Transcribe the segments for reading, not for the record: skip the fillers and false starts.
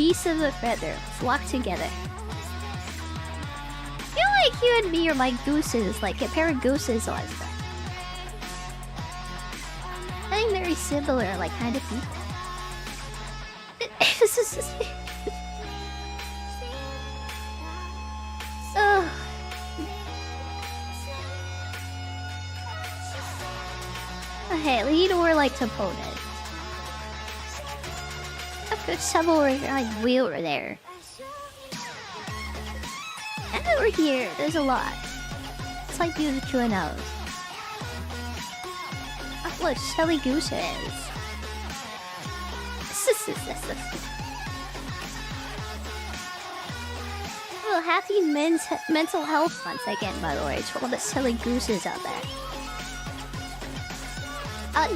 piece of a feather flock together. I feel like you and me are like gooses, like a pair of gooses on stuff. I think very similar, like kind of people. Oh. Okay, lead or like opponent. I've got several like wheel over there. And over here, there's a lot. It's like you the two knows. Oh, look, silly gooses. Well, happy mental health month again, by the way, to all the silly gooses out there.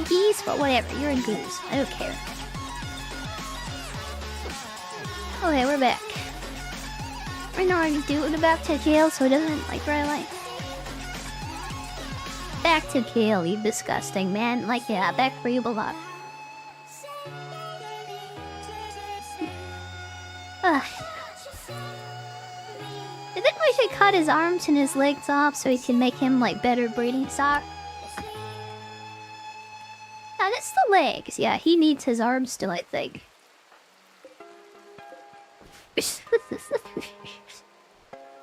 Geese, but whatever, you're a goose. I don't care. Okay, we're back. We're not already doing back to jail, so it doesn't like right away. Back to jail, you disgusting man. Like, yeah, back where you belong. Ugh. I think we should cut his arms and his legs off so we can make him like better breeding stock. No, that's the legs. Yeah, he needs his arms still, I think.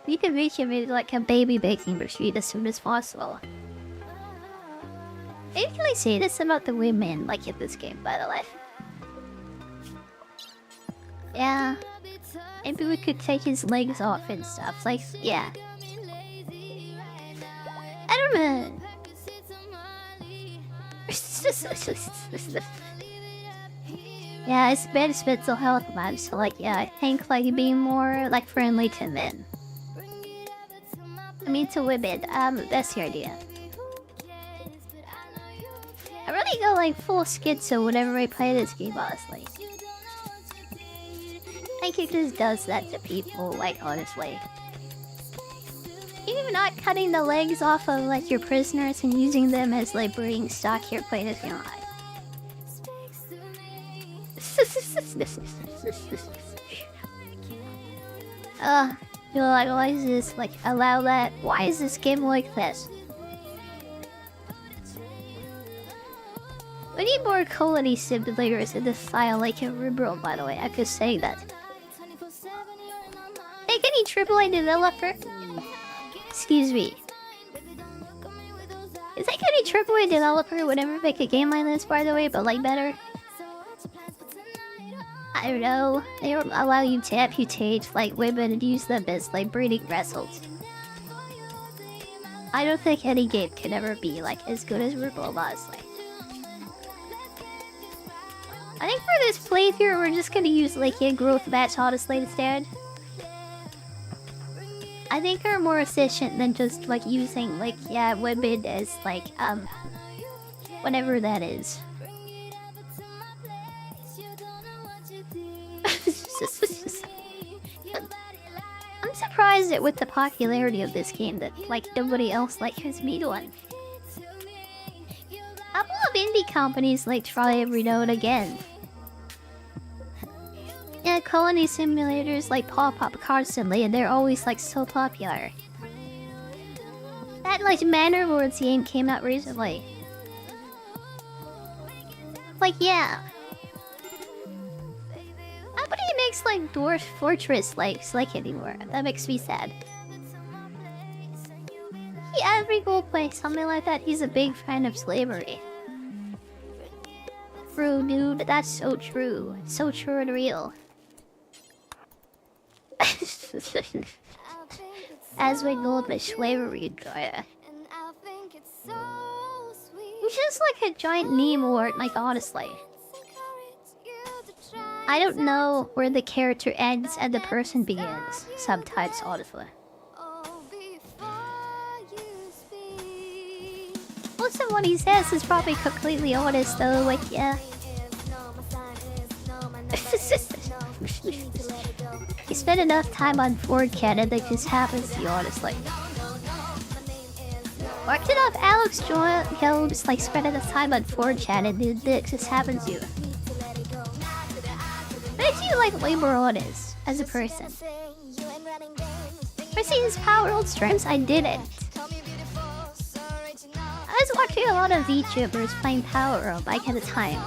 We can make him into like a baby baking machine as soon as possible. Maybe can I say this about the women like in this game, by the way? Yeah. Maybe we could take his legs off and stuff. Like, yeah. I don't know. Yeah, it's bad mental health, man. So, like, yeah, I think like being more like friendly to men. I mean, to women. That's the idea. I really go like full schizo whenever I play this game, honestly. I think it just does that to people, like, honestly. Even not cutting the legs off of, like, your prisoners and using them as, like, breeding stock here playing this game. You're like, why is this, like, allow that? Why is this game like this? We need more colony simulators in this style, like in Rimworld, by the way. I'm just saying that. Think any AAA developer? Excuse me. Is like any AAA developer would ever make a game like this, by the way, but like better? I don't know. They don't allow you to amputate like women and use them as like breeding vessels. I don't think any game can ever be like as good as Rimworld, honestly. I think for this playthrough, we're just gonna use like a growth match, honestly, instead. I think are more efficient than just like using like, yeah, women as like, whatever that is. I'm surprised that with the popularity of this game that like nobody else like has made one. A couple of indie companies like try every now and again. Yeah, colony simulators like pop up constantly and they're always like so popular. That like Rimworld game came out recently. Like, yeah. Nobody makes like Dwarf Fortress like anymore. That makes me sad. Yeah, every go play something like that. He's a big fan of slavery. True, dude. That's so true. It's so true and real. As we know the slavery enjoyer. He's just like a giant Nemo, like honestly. I don't know where the character ends and the person begins. Sometimes, honestly. Most of what he says is probably completely honest, though. Like, yeah. You spend enough time on 4chan and that just happens to you, honestly. Marked enough Alex Jones like spend enough time on 4chan and it just happens to you. But if you like Rimworld is as a person. For seeing his power old streams, I didn't. I was watching a lot of Vtubers playing Power Up like at the time.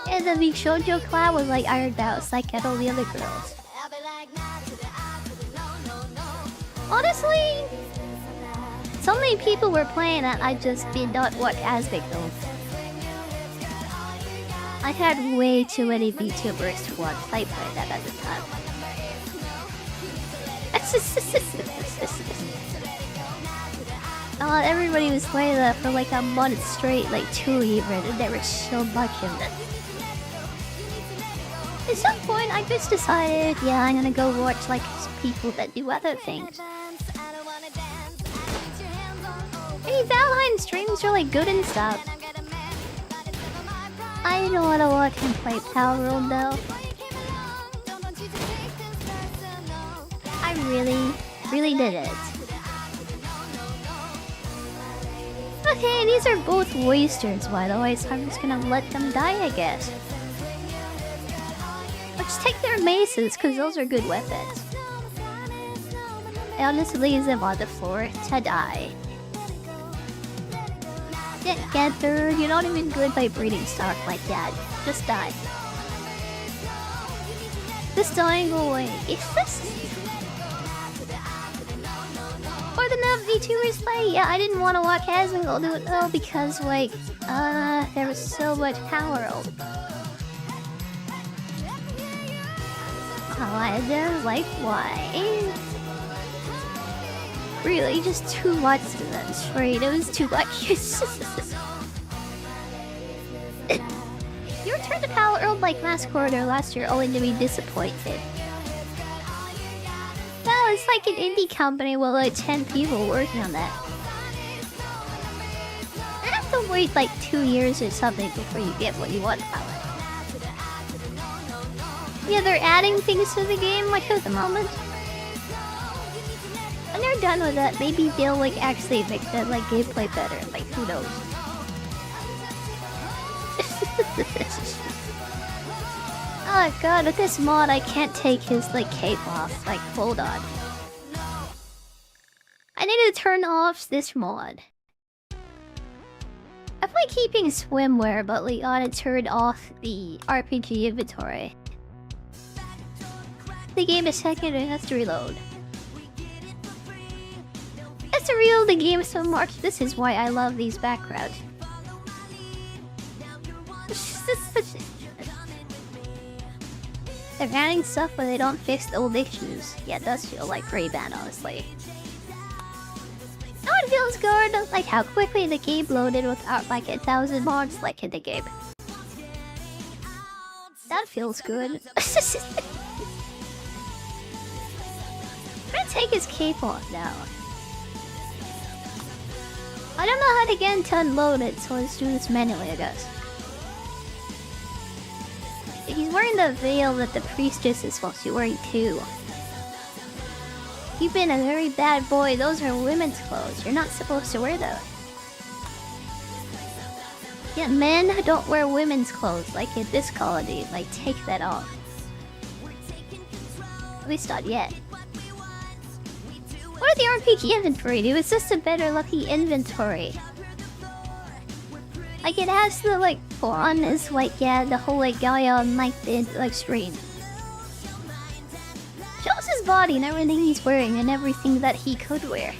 And the Shoujo clan was like ironed out like at all the other girls. Honestly, so many people were playing that I just did not watch as big though. I had way too many VTubers to watch play that at the time. Everybody was playing that for like a month straight, like 2 even, and there was so much of it. At some point, I just decided, yeah, I'm gonna go watch like people that do other things. Hey, Valheim streams are like good and stuff. I don't wanna watch him play Power World though. I really did it. Okay, these are both oysters by the way, so I'm just gonna let them die, I guess. Let's take their maces, cause those are good weapons. I'll just leave them on the floor to die. Get there, you're not even good by breeding stock like that. Just die. Just dying away. It's just... Or the enough VTubers play? Yeah, I didn't want to watch Asmongold do it though because like, there was so much power. I don't like why. Really, just too much of that straight. It was too much. You returned to Power World like last quarter last year only to be disappointed. Well, it's like an indie company with like 10 people working on that. You have to wait like 2 years or something before you get what you want out of it. Yeah, they're adding things to the game like at the moment. When they're done with that, maybe they'll like actually make the like gameplay better. Like who knows? Oh god, with this mod I can't take his like cape off. Like hold on. I need to turn off this mod. I play keeping swimwear, but we gotta turn off the RPG inventory. The game is second and has to reload. That's to reload the game so much. This is why I love these backgrounds. They're adding stuff but they don't fix the old issues. Yeah, it does feel like pretty bad, honestly. No, it feels good. Like how quickly the game loaded without like 1,000 mods like in the game. That feels good. I'm gonna take his cape off now. I don't know how to get to unload it, so let's do this manually, I guess. He's wearing the veil that the priestess is supposed to be wearing too. You've been a very bad boy. Those are women's clothes. You're not supposed to wear those. Yeah, men don't wear women's clothes like in this colony. Like, take that off. At least not yet. What did the RPG inventory do? It's just a better lucky inventory. Like it has the like on is like yeah the whole like Gaia on like the like screen. Shows his body and everything he's wearing and everything that he could wear.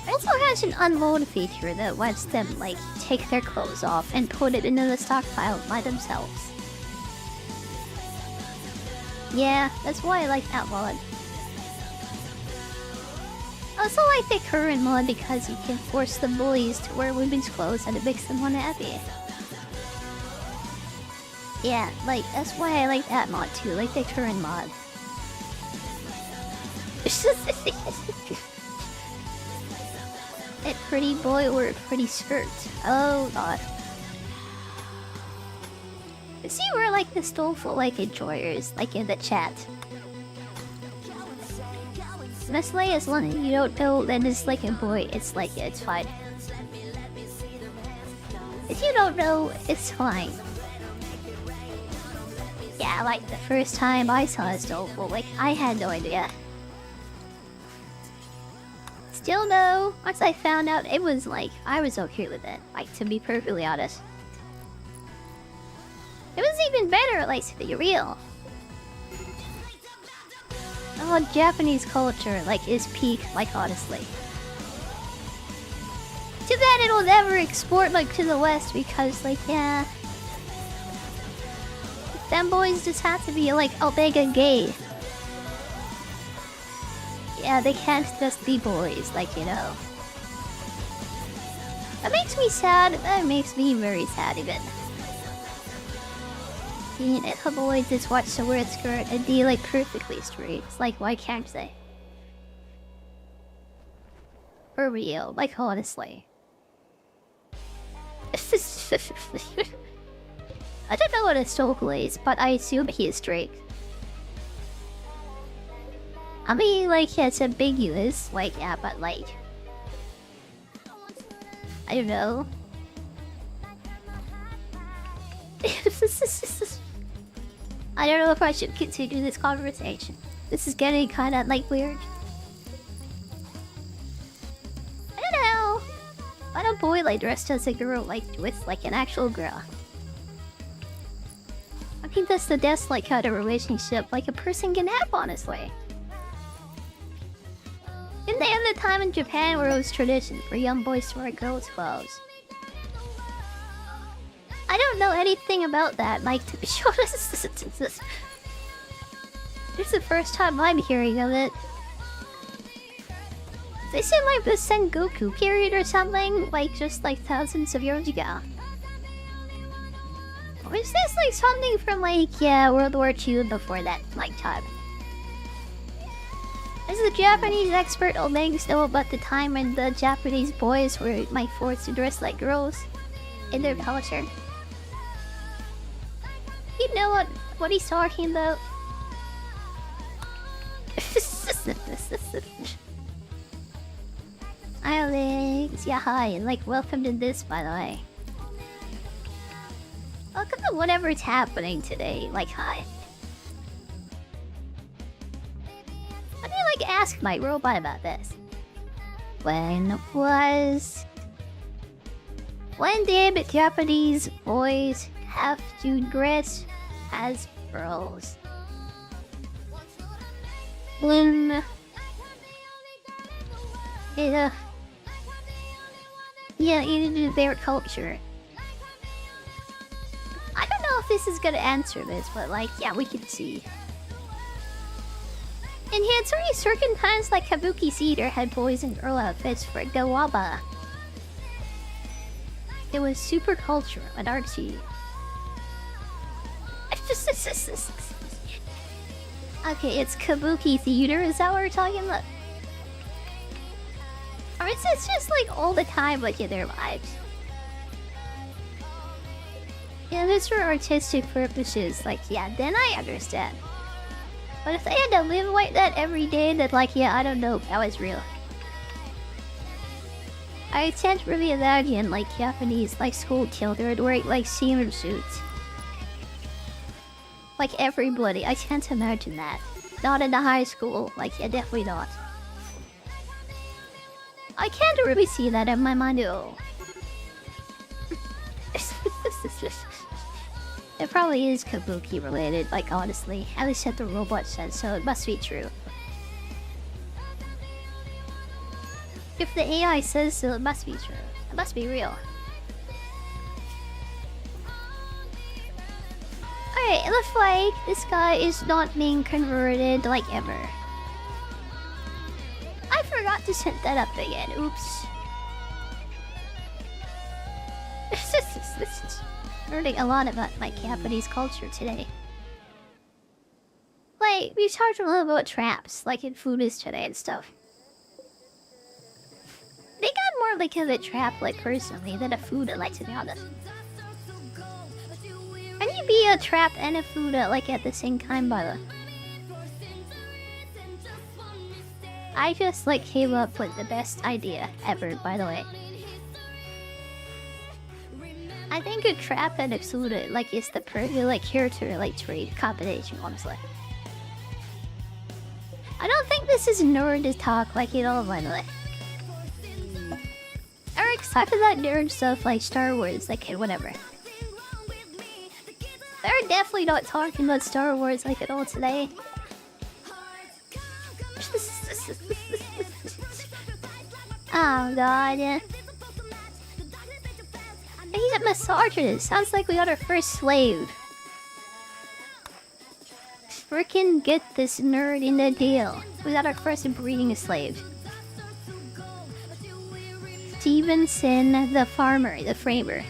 It also has an unload feature that lets them like take their clothes off and put it into the stockpile by themselves. Yeah, that's why I like that mod. I also like the current mod because you can force the bullies to wear women's clothes and it makes them unhappy. Yeah, like, that's why I like that mod too, like the current mod. A pretty boy or a pretty skirt? Oh god. See, we're like the soulful like enjoyers, like in the chat. Nestle is one you don't know, then it's like a boy. It's like it's fine. If you don't know, it's fine. yeah, like the first time I saw a Stoffel, like I had no idea. Still though, once I found out, it was like, I was okay with it, like to be perfectly honest. It was even better, like to be real. Oh, Japanese culture, like, is peak, like honestly. Too bad it'll never export, like, to the West because, like, yeah. Them boys just have to be, like, Omega gay. Yeah, they can't just be boys, like, you know. That makes me sad. That makes me very sad, even. If a boy just watch the word skirt and be, like, perfectly straight. It's like, why can't they? For real, like, honestly. I don't know what a Stoffel is, but I assume he is straight. I mean, like, yeah, it's ambiguous. Like, yeah, but like... I don't know. I don't know if I should continue this conversation. This is getting kinda, like, weird. I don't know. Why don't boy, like, dressed as a girl, like, with, like, an actual girl? I think that's the best, like, kind of relationship, like, a person can have, honestly. In the end of the time in Japan where it was tradition for young boys to wear girls' clothes. I don't know anything about that, like, to be honest. This is the first time I'm hearing of it. They said, like, the Sengoku period or something, like, just, like, thousands of years ago. Or is this, like, something from, like, yeah, World War II before that, like, time? As the Japanese expert, Omegas know about the time when the Japanese boys were, like, forced to dress like girls in their culture. You know what he's talking about? Hi, Alex. Yeah, hi, and like, welcome to this, by the way. Welcome to whatever's happening today. Like, hi. How do you, like, ask my robot about this? When did Japanese boys have to dress as girls? When... Yeah, in their culture. I don't know if this is gonna answer this, but like, yeah, we can see. In Hansuri, certain times like Kabuki Theater had boys in girl outfits for Gawaba. It was super cultural and artsy. Okay, it's Kabuki Theater, is that what we're talking about? Or is it just like all the time, like in their lives? Yeah, if it's for artistic purposes, like, yeah, then I understand. But if they had to live like that every day, then like, yeah, I don't know if that was real. I can't really imagine like Japanese like school children wearing like sailor suits. Like everybody, I can't imagine that. Not in the high school, like, yeah, definitely not. I can't really see that in my mind at all. It probably is Kabuki related, like honestly. At least that the robot said so, it must be true. If the AI says so, it must be true. It must be real. Alright, it looks like this guy is not being converted like ever. I forgot to set that up again, oops. Learning a lot about my Japanese culture today. Like, we talked a little about traps, like in Foodies today and stuff. They got more like of a trap, like, personally, than a food, like, to be honest. Can you be a trap and a food, like, at the same time, by the way? I just, like, came up with the best idea ever, by the way. I think a trap and excluded like is the perfect like character like trait combination, honestly. I don't think this is nerd talk like at all, by the way. Eric's talking about nerd stuff like Star Wars, like whatever. They're definitely not talking about Star Wars like at all today. Oh god. He's a misogynist. Sounds like we got our first slave. Frickin' get this nerd in the deal. We got our first breeding slave. Stevenson, the farmer, the framer.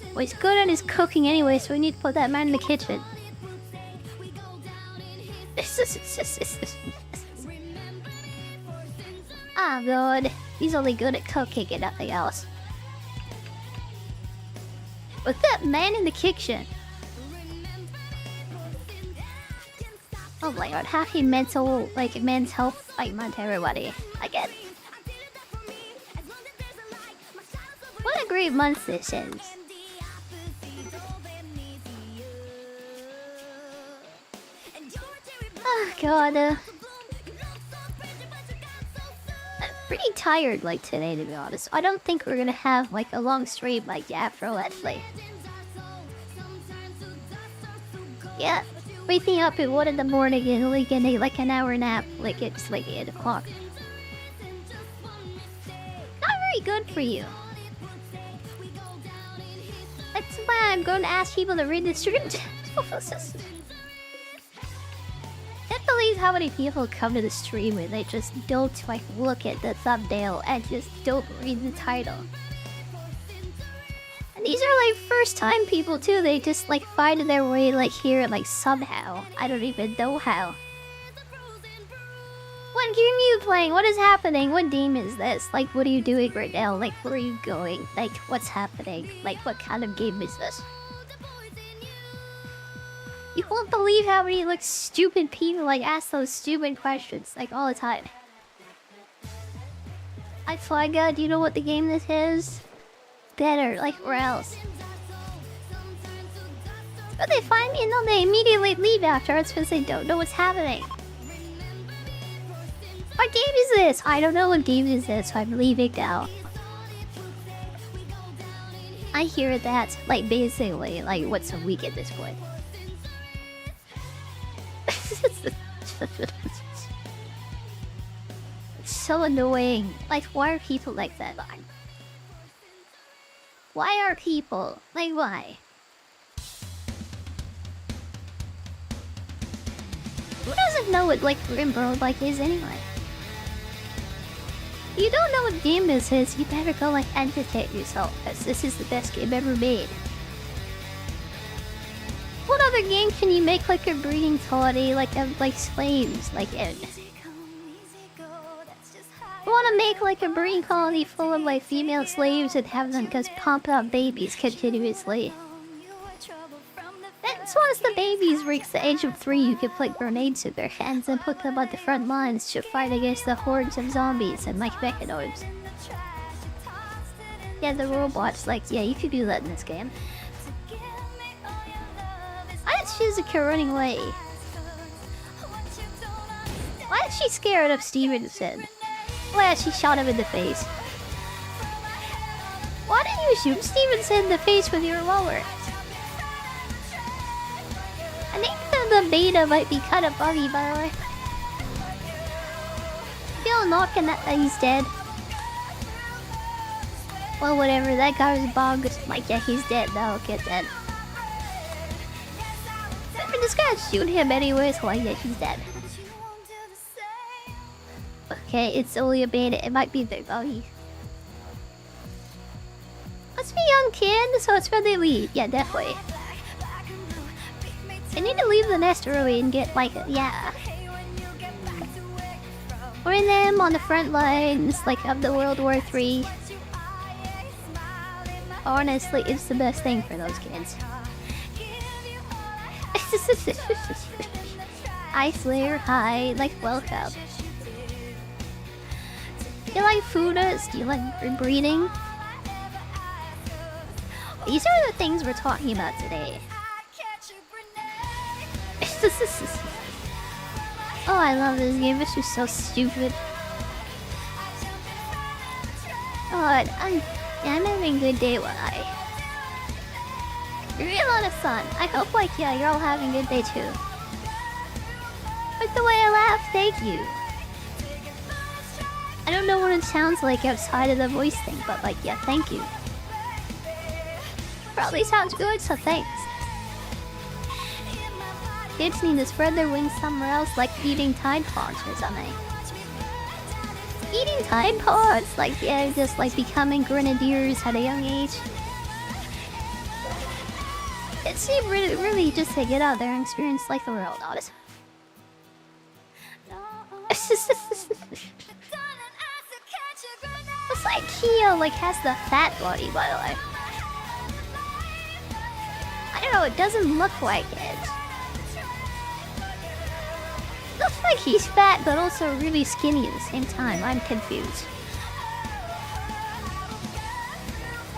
Well, he's good at his cooking anyway, so we need to put that man in the kitchen. Ah, god. He's only good at cooking and nothing else. Put that man in the kitchen. Oh my god, happy mental, like, men's health, like, month everybody. I get it. What a great month this is. Oh god, I'm pretty tired, like, today, to be honest. I don't think we're gonna have, like, a long stream like Afro, actually. Yeah. Waking up at 1 in the morning and only getting like an hour nap, like it's like 8 o'clock. Not very good for you. That's why I'm going to ask people to read the stream. Can't believe how many people come to the stream and they just don't like look at the thumbnail and just don't read the title. And these are like first time people too, they just like find their way like here like somehow. I don't even know how. What game are you playing? What is happening? What game is this? Like what are you doing right now? Like where are you going? Like what's happening? Like what kind of game is this? You won't believe how many like stupid people like ask those stupid questions like all the time. I Fly God, do you know what the game this is? Better, like where else? But they find me and then they immediately leave afterwards because they don't know what's happening. What game is this? I don't know what game is this, so I'm leaving now. I hear that, like basically, like once a week at this point. It's so annoying. Like, why are people like that? Why are people? Like, why? Who doesn't know what, like, Rimworld, like, is anyway? If you don't know what game this is, you better go, like, educate yourself, because this is the best game ever made. What other game can you make, like, a breeding colony, like, of, like, slaves, like, in? I want to make like a breeding colony full of like female slaves and have them just pump out babies continuously. Then once the babies reach the age of 3, you can put grenades in their hands and put them on the front lines to fight against the hordes of zombies and like mechanoids. Yeah, the robots, like, yeah, you could do that in this game. Why is Shizuka running away? Why is she scared of Stevenson? Oh yeah, she shot him in the face. Why did you shoot Stevenson in the face with your revolver? I think the beta might be kind of buggy, by the way. Still knocking that he's dead. Well, whatever, that guy was bugged. Like, yeah, he's dead now, get dead. But this guy shoot him anyway, so like, yeah, he's dead. Okay, it's only a beta. It might be big buggy. Must be young kid, so it's when they leave. Yeah, definitely. I need to leave the nest early and get like, yeah. We're them on the front lines, like of the World War III. Honestly, it's the best thing for those kids. Ice layer, hi, like welcome. Do you like fooders? Do you like breeding? These are the things we're talking about today. Oh, I love this game. This is so stupid. God, I'm having a good day. Real lot of fun. I hope, like, yeah, you're all having a good day too. But the way I laugh, thank you. I don't know what it sounds like outside of the voice thing, but like, yeah, thank you. Probably sounds good, so thanks. Kids need to spread their wings somewhere else, like eating Tide Pods or something. Eating Tide Pods, like, yeah, just like becoming grenadiers at a young age. It seemed really just to get out there and experience like the world, honestly. Looks like Kyo like has the fat body, by the way. I don't know, it doesn't look like it. Looks like he's fat, but also really skinny at the same time. I'm confused.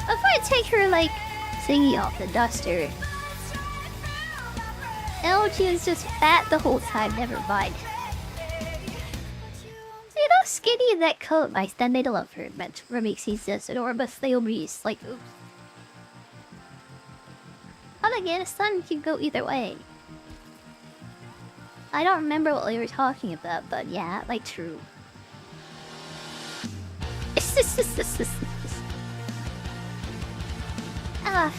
If I take her, like, thingy off the duster... Oh, she was just fat the whole time, never mind. See, how skinny in that coat. I stand made a love her, but remix he's just an Orbis Theobris, like, oops. And again, a sun can go either way. I don't remember what we were talking about, but yeah, like true. I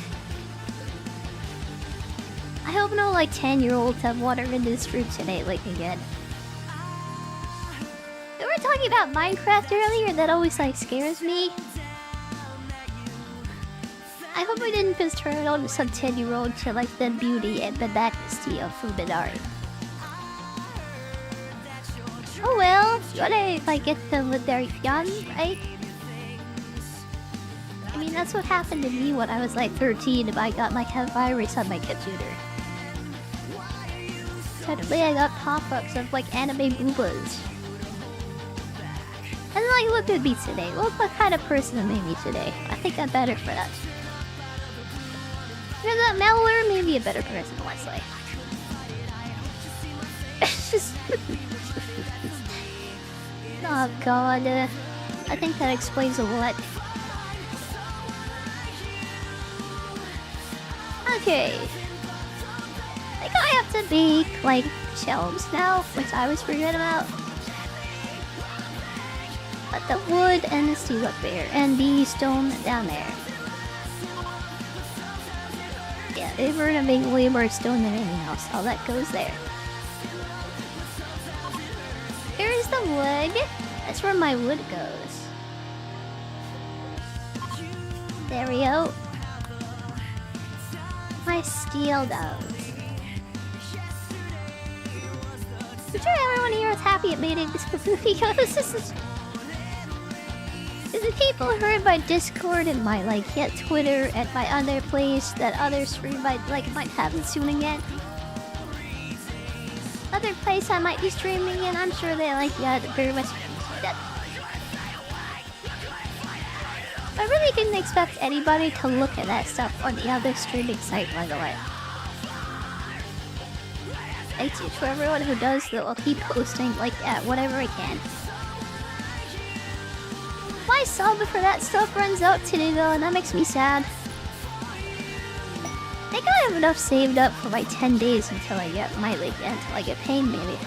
hope no like 10-year-olds have water in this fruit today, like again. We were talking about Minecraft earlier, that always like scares me. I hope I didn't just turn it on to some 10-year-old to like the beauty and the majesty of Fuminari. Oh well, you wanna like get them with their young, right? I mean, that's what happened to me when I was like 13 and I got like a virus on my computer. Suddenly I got pop-ups of like anime boobas. And like, look at me today. Look what kind of person I made me today. I think I'm better for that. You're that malware, maybe a better person, Wesley. Oh god, I think that explains a lot. Okay. I think I have to make, like, shelves now, which I always forget about. But the wood and the steel up there, and the stone down there. Yeah, if we're gonna make way more stone than anything else, all that goes there. Here's the wood. That's where my wood goes. There we go. My steel goes. I'm sure everyone here is happy at meeting this because this is... The people who are in my Discord and my like Twitter and my other place that other stream might have it soon again. Other place I might be streaming in, I'm sure they like very much that. I really didn't expect anybody to look at that stuff on the other streaming site, by the way. Thank you to everyone who does though. I'll keep posting like whatever I can. My sub for that stuff runs out today though, and that makes me sad. I think I have enough saved up for my 10 days until I get my until I get paid maybe.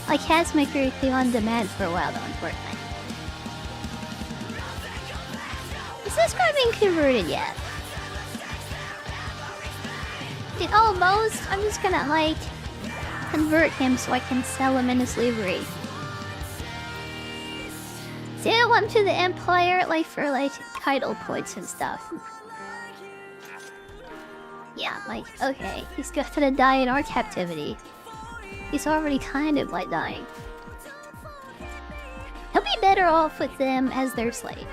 I can't make everything on demand for a while though, unfortunately. Is this guy being converted yet? Dude, almost. I'm just gonna like convert him so I can sell him into slavery. Sell him to the Empire, like for like title points and stuff. Yeah, like okay, he's gonna die in our captivity. He's already kind of like dying. He'll be better off with them as their slave.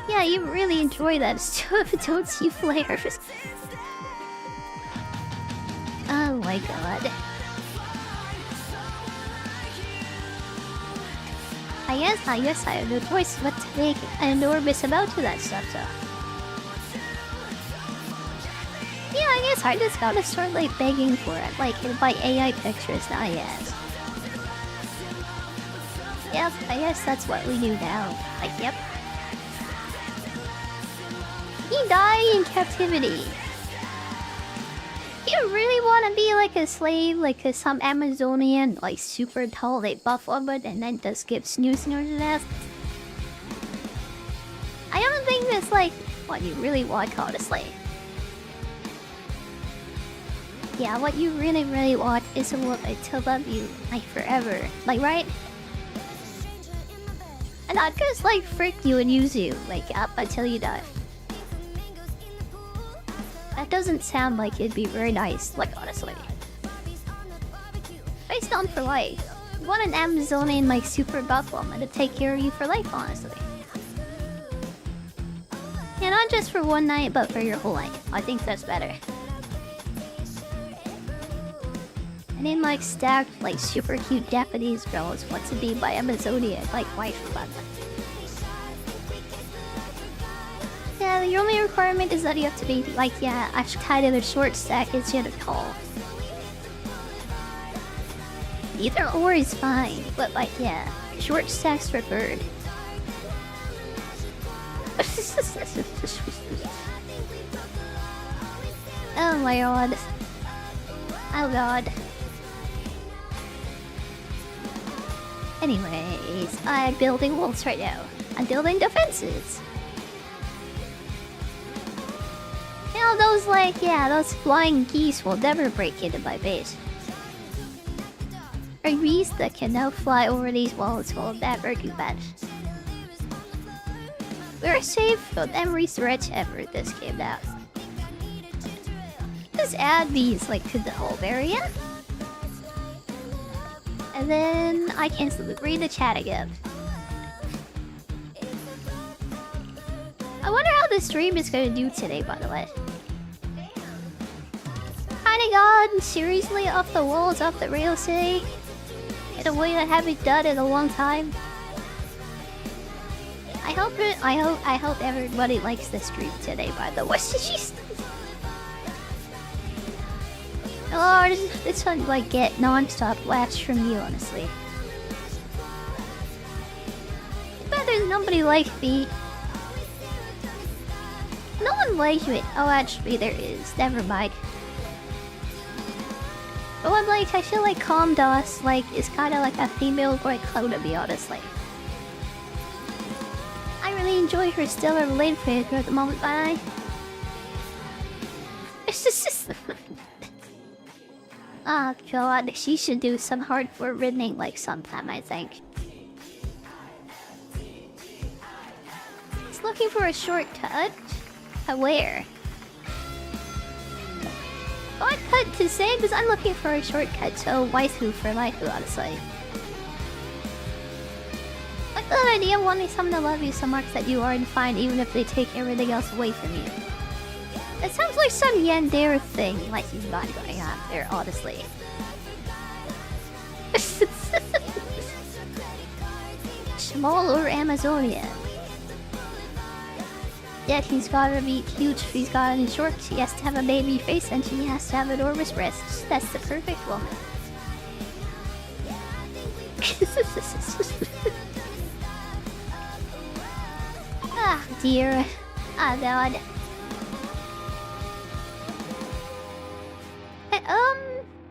Yeah, you really enjoy that stuff, don't you, Flares? Oh my god. I have no choice but to make an enormous amount of that stuff, so. Yeah, I guess I just gotta start like begging for it, like by AI pictures now, yes. Yep, I guess that's what we do now. Like, yep. You die in captivity. You really want to be like a slave, like some Amazonian, like super tall, they buff on it and then just give snooze to death? I don't think that's like what you really want called a slave. Yeah, what you really want is a woman to love you, like forever. Like, right? And not just like freak you and use you, like up until you die. That doesn't sound like it'd be very nice, like honestly. Based on for life. You want an Amazonian like super buff woman to take care of you for life, honestly. Yeah, not just for one night, but for your whole life. I think that's better. And in like stacked, like super cute Japanese girls want to be my Amazonian, like wife about that. Yeah, the only requirement is that you have to be like, yeah, actually kind of a short stack instead of tall. Either or is fine, but like, yeah, short stacks preferred. Oh my god. Oh god. Anyways, I'm building walls right now. I'm building defenses. You know, those like, yeah, those flying geese will never break into my base. A geese that can now fly over these walls will never do that. We're safe from every threat ever this game now. Just add these like to the whole area. And then I can read the chat again. I wonder how the stream is gonna do today, by the way. Kinda gone seriously off the walls, off the rails today. In a way I haven't done in a long time. I hope everybody likes the stream today, by the way. Oh, this one like get non-stop laughs from you, honestly. But there's nobody like me. No one likes me. Oh, actually, there is. Never mind. But I'm like, I feel like Calm DOS like is kind of like a female Grey Cloud to me, honestly. I really enjoy her stellar related figure at the moment, but I. It's just. Oh god, she should do some hardcore ridding like sometime, I think. It's looking for a shortcut. Where? Shortcut to say, because I'm looking for a shortcut to waifu for waifu, honestly. Like the idea of wanting someone to love you so much that you aren't fine even if they take everything else away from you. It sounds like some yandere thing, like you've got going on there, honestly. Small or Amazonian. Yet he's gotta be cute, he's gotta be short, he has to have a baby face, and she has to have enormous breasts. That's the perfect woman. Ah, dear. Ah, god.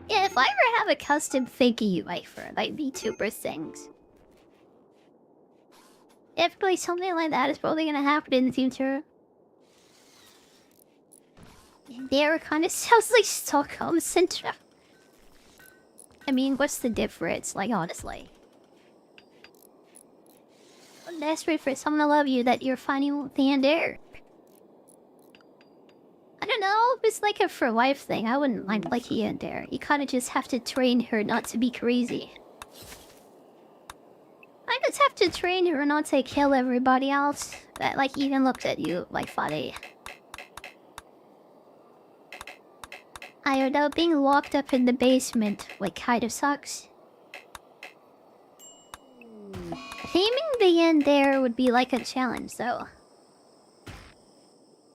Yeah, if I ever have a custom thingy like for like VTuber things. If like something like that is probably gonna happen in the future. There kind of sounds like Stockholm Syndrome. I mean, what's the difference, like honestly? I'm desperate for someone to love you that you're finding the end there. I don't know, if it's like a for life thing, I wouldn't mind liking it there. You kinda just have to train her not to be crazy. I just have to train her not to kill everybody else that like even looks at you like funny. I don't know, being locked up in the basement like kind of sucks. Taming Jumping in there would be like a challenge, though.